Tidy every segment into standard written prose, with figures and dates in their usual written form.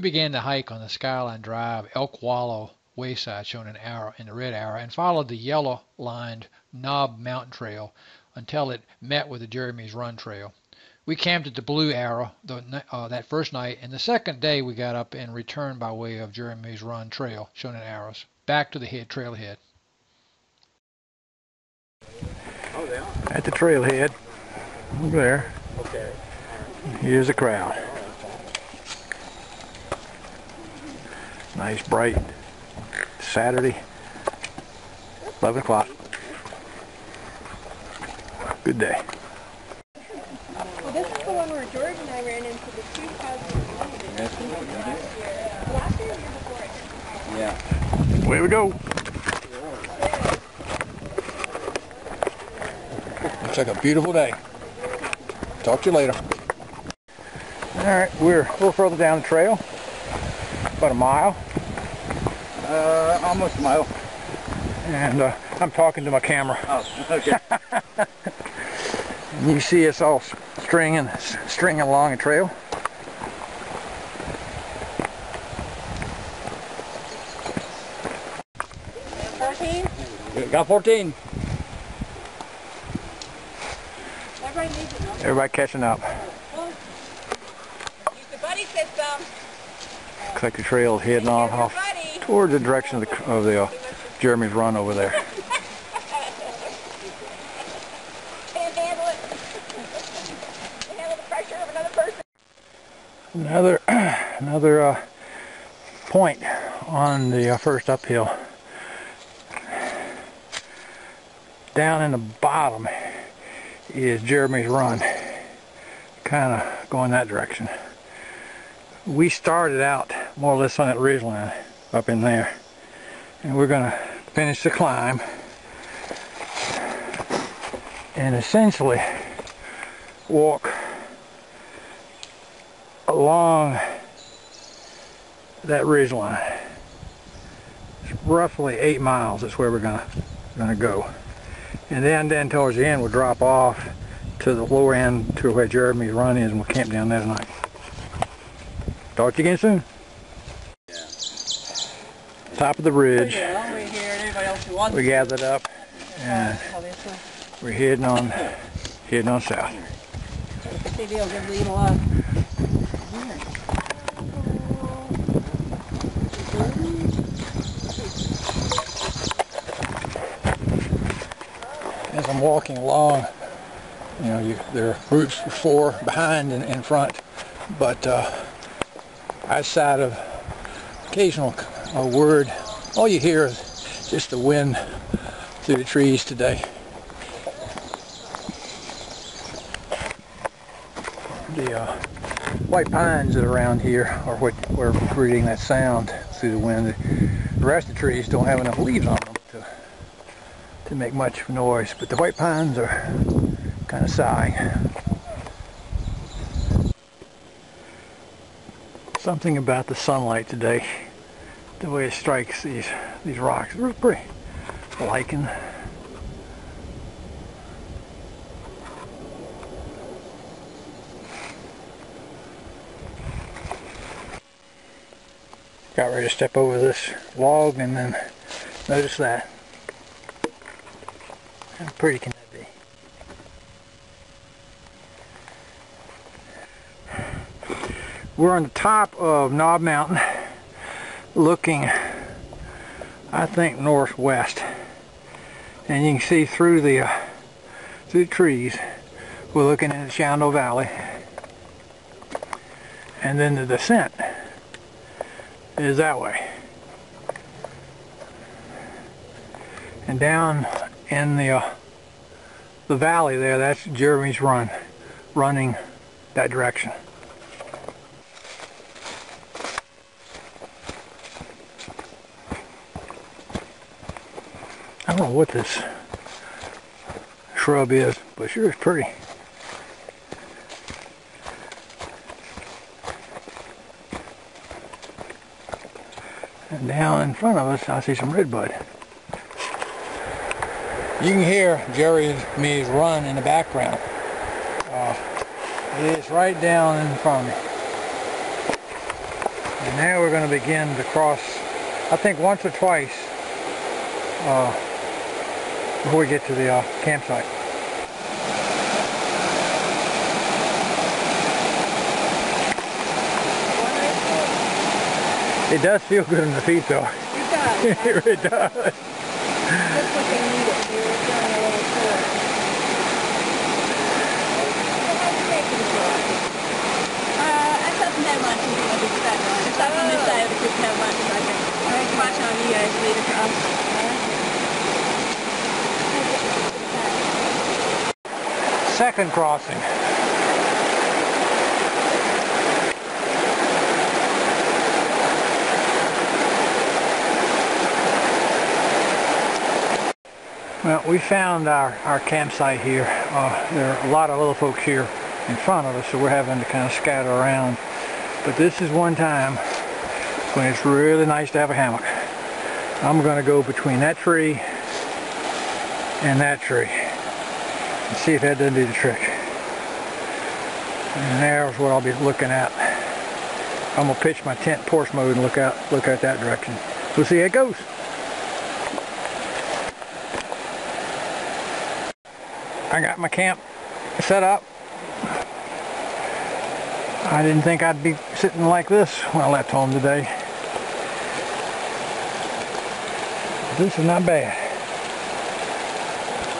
We began the hike on the Skyline Drive Elk Wallow wayside shown in the red arrow and followed the yellow-lined Knob Mountain Trail until it met with the Jeremy's Run Trail. We camped at the Blue Arrow that first night, and the second day we got up and returned by way of Jeremy's Run Trail, shown in arrows, back to the trailhead. At the trailhead, over there. Okay. Here's the crowd. Nice bright Saturday, 11 o'clock. Good day. Well, this is the one where George and I ran into the 2020 last year. Last year or the year before? Yeah. Away we go. Looks like a beautiful day. Talk to you later. All right, we're a little further down the trail, about a mile. Almost a mile. And I'm talking to my camera. Oh, okay. And you see us all stringing along a trail. Got 14. Everybody catching up. The buddy system. Looks like the trail is heading off towards the direction of the Jeremy's Run over there. Can't handle it. Can't handle the pressure of another person. Another point on the first uphill. Down in the bottom is Jeremy's Run, kind of going that direction. We started out more or less on that ridgeline up in there, and we're going to finish the climb and essentially walk along that ridgeline. It's roughly 8 miles. That's where we're going to go. And then towards the end we'll drop off to the lower end to where Jeremy's Run is, and we'll camp down there tonight. Talk to you again soon. Yeah. Top of the ridge. We We gathered up and we're heading on south. As I'm walking along, you know, there are groups before, behind, and in front, but outside of occasional word, all you hear is just the wind through the trees today. The white pines that are around here are what we're creating that sound through the wind. The rest of the trees don't have enough leaves on them to make much noise, but the white pines are kind of sighing. Something about the sunlight today, the way it strikes these rocks, it's pretty lichen. Got ready to step over this log and then notice that. How pretty can that be? We're on the top of Knob Mountain, looking, I think, northwest, and you can see through the trees. We're looking at the Shenandoah Valley, and then the descent is that way, and down in the valley there, that's Jeremy's Run, running that direction. I don't know what this shrub is, but sure it's pretty. And down in front of us, I see some redbud. You can hear Jeremy's Run in the background. It is right down in front of me. And now we're going to begin to cross, I think once or twice before we get to the campsite. It does feel good in the feet though. It does. It really does. That's what they need it to do. It's doing a little tour. I haven't had much to do with this side one. It's up on this side of the creek, have much, I think. I can watch on you guys later for us. Second crossing. Well, we found our campsite here. There are a lot of other folks here in front of us, so we're having to kind of scatter around. But this is one time when it's really nice to have a hammock. I'm going to go between that tree and that tree and see if that doesn't do the trick. And there's what I'll be looking at. I'm going to pitch my tent porch mode and look out that direction. We'll see how it goes. I got my camp set up. I didn't think I'd be sitting like this when I left home today. This is not bad.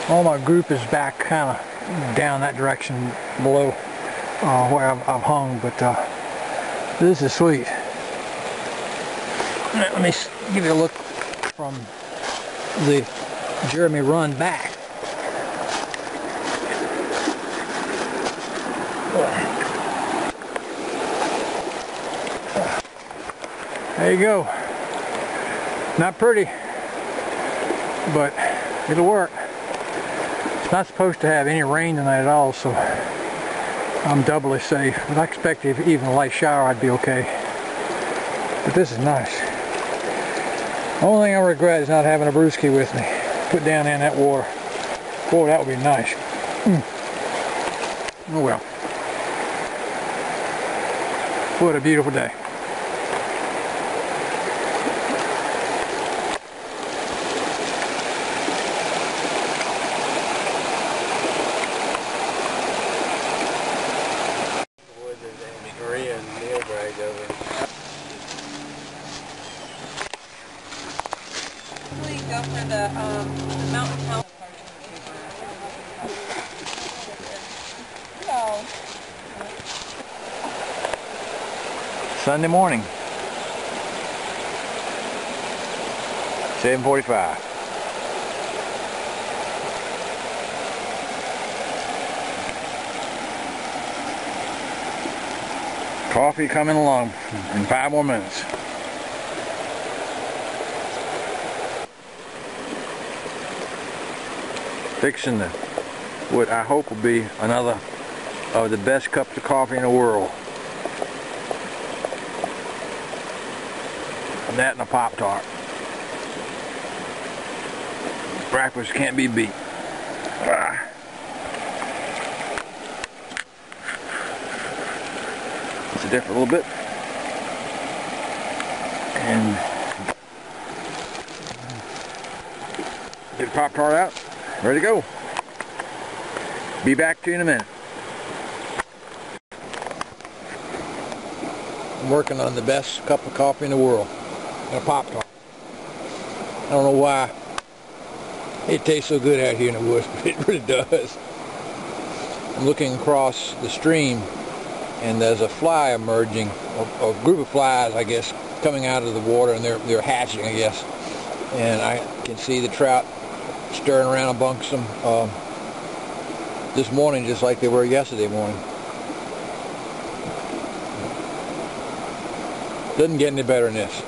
All my group is back kind of down that direction below where I've hung, but this is sweet. Let me give you a look from the Jeremy run back. There you go. Not pretty, but it'll work. It's not supposed to have any rain tonight at all, so I'm doubly safe. But I expect if even a light shower, I'd be okay. But this is nice. The only thing I regret is not having a brewski with me. Put down in that water. Boy, that would be nice. Oh well. What a beautiful day. Go for the mountain house. Hello. Sunday morning, 7:45. Coffee coming along in 5 more minutes. Fixing what I hope will be another of the best cups of coffee in the world. That and a Pop-Tart. Breakfast can't be beat. It's a different little bit. And get the Pop-Tart out. Ready to go. Be back to you in a minute. I'm working on the best cup of coffee in the world. And a Pop-Tart. I don't know why it tastes so good out here in the woods, but it really does. I'm looking across the stream and there's a fly emerging, a group of flies, I guess, coming out of the water, and they're hatching, I guess. And I can see the trout stirring around amongst them this morning, just like they were yesterday morning. Doesn't get any better than this.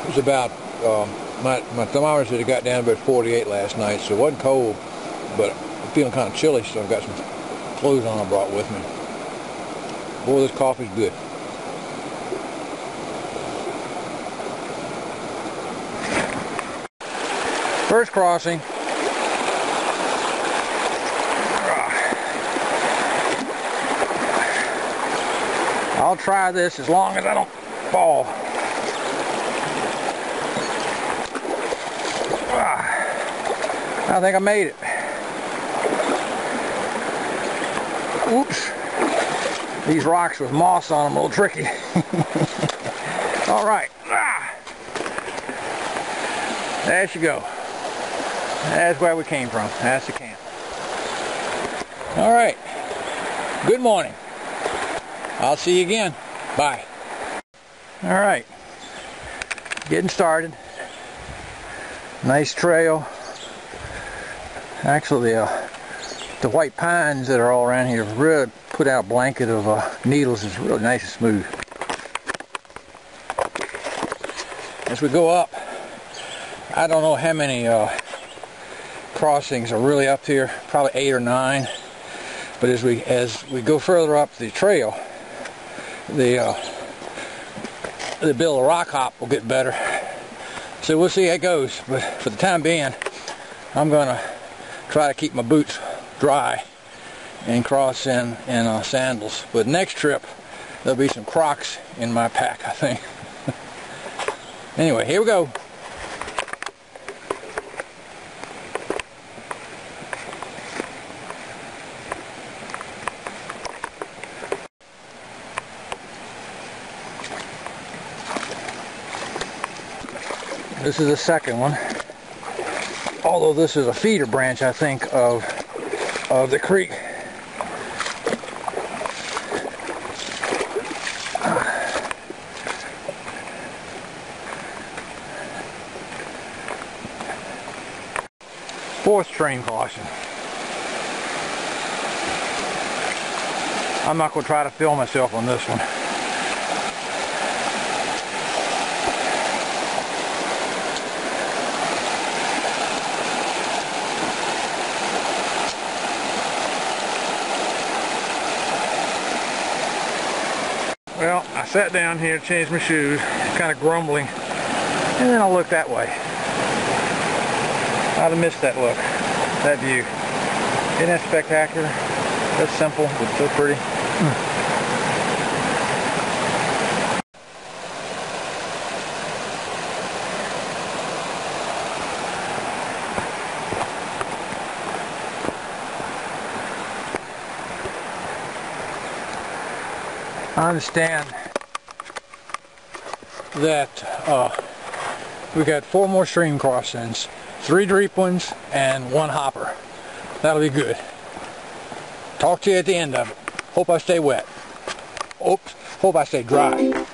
It was about, my thermometer said it got down about 48 last night, so it wasn't cold, but I'm feeling kind of chilly, so I've got some clothes on I brought with me. Boy, this coffee's good. First crossing. I'll try this as long as I don't fall. I think I made it. Oops. These rocks with moss on them are a little tricky. All right. There she go. That's where we came from. That's the camp. All right. Good morning. I'll see you again. Bye. All right. Getting started. Nice trail. Actually, the white pines that are all around here really put out a blanket of needles. It's really nice and smooth. As we go up, I don't know how many crossings are really up here, probably 8 or 9. But as we go further up the trail, the bill of rock hop will get better. So we'll see how it goes. But for the time being, I'm gonna try to keep my boots dry and cross in sandals. But next trip, there'll be some Crocs in my pack, I think. Anyway, here we go. This is the second one. Although this is a feeder branch, I think, of the creek. Fourth stream crossing. I'm not going to try to film myself on this one. Well, I sat down here, changed my shoes, kind of grumbling, and then I looked that way. I'd have missed that look, that view. Isn't that spectacular? That's simple, but so pretty. I understand that we got 4 more stream crossings, 3 deep ones and 1 hopper. That'll be good. Talk to you at the end of it. Hope I stay wet. Oops, hope I stay dry.